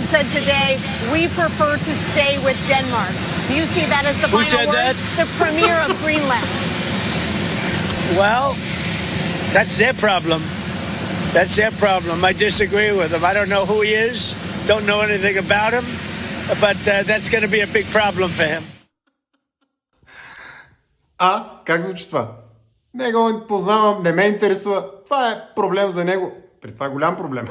have said today, we prefer to stay with Denmark. Do you see that as the Who final said word? that? The Premier of Greenland. Well, that's their problem. That's their problem. I disagree with him. I don't know who he is. Don't know anything about him. But that's going to be a big problem for him. Как звучи това? Не го познавам, не ме интересува. Това е проблем за него. При това голям проблем.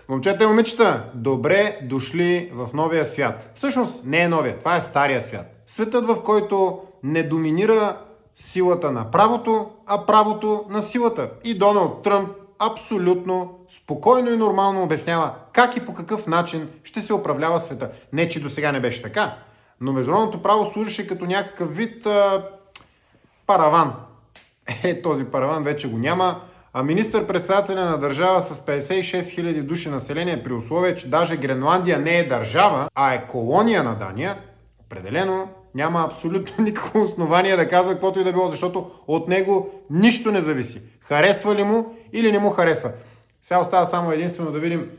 Момчета и момичета, добре дошли в новия свят. Всъщност не е новия, това е стария свят. Светът, в който не доминира силата на правото, а правото на силата. И Доналд Тръмп абсолютно спокойно и нормално обяснява как и по какъв начин ще се управлява света. Не, че до сега не беше така, но международното право служеше като някакъв вид параван. Този параван вече го няма. А министър-председателя на държава с 56 000 души население, при условие, че даже Гренландия не е държава, а е колония на Дания, определено няма абсолютно никакво основание да казва каквото и да било, защото от него нищо не зависи. Харесва ли му или не му харесва. Сега остава само единствено да видим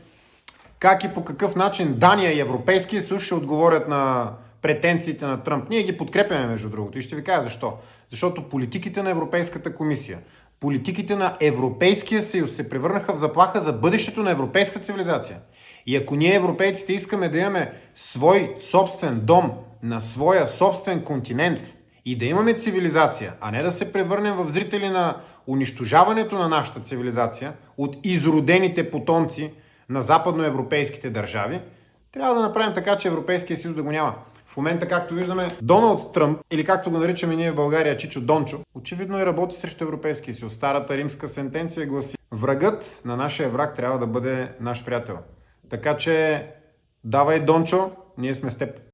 как и по какъв начин Дания и Европейския съюз ще отговорят на претенциите на Тръмп. Ние ги подкрепяме, между другото, и ще ви кажа защо. Защото политиките на Европейската комисия, политиките на Европейския съюз се превърнаха в заплаха за бъдещето на европейска цивилизация. И ако ние, европейците, искаме да имаме свой собствен дом на своя собствен континент и да имаме цивилизация, а не да се превърнем в зрители на унищожаването на нашата цивилизация от изродените потомци на западноевропейските държави, трябва да направим така, че Европейския съюз да го няма. В момента, както виждаме, Доналд Тръмп, или както го наричаме ние в България Чичо Дончо, очевидно и работи срещу Европейския съюз. Старата римска сентенция гласи: врагът на нашия враг трябва да бъде наш приятел. Така че давай, Дончо, ние сме с теб.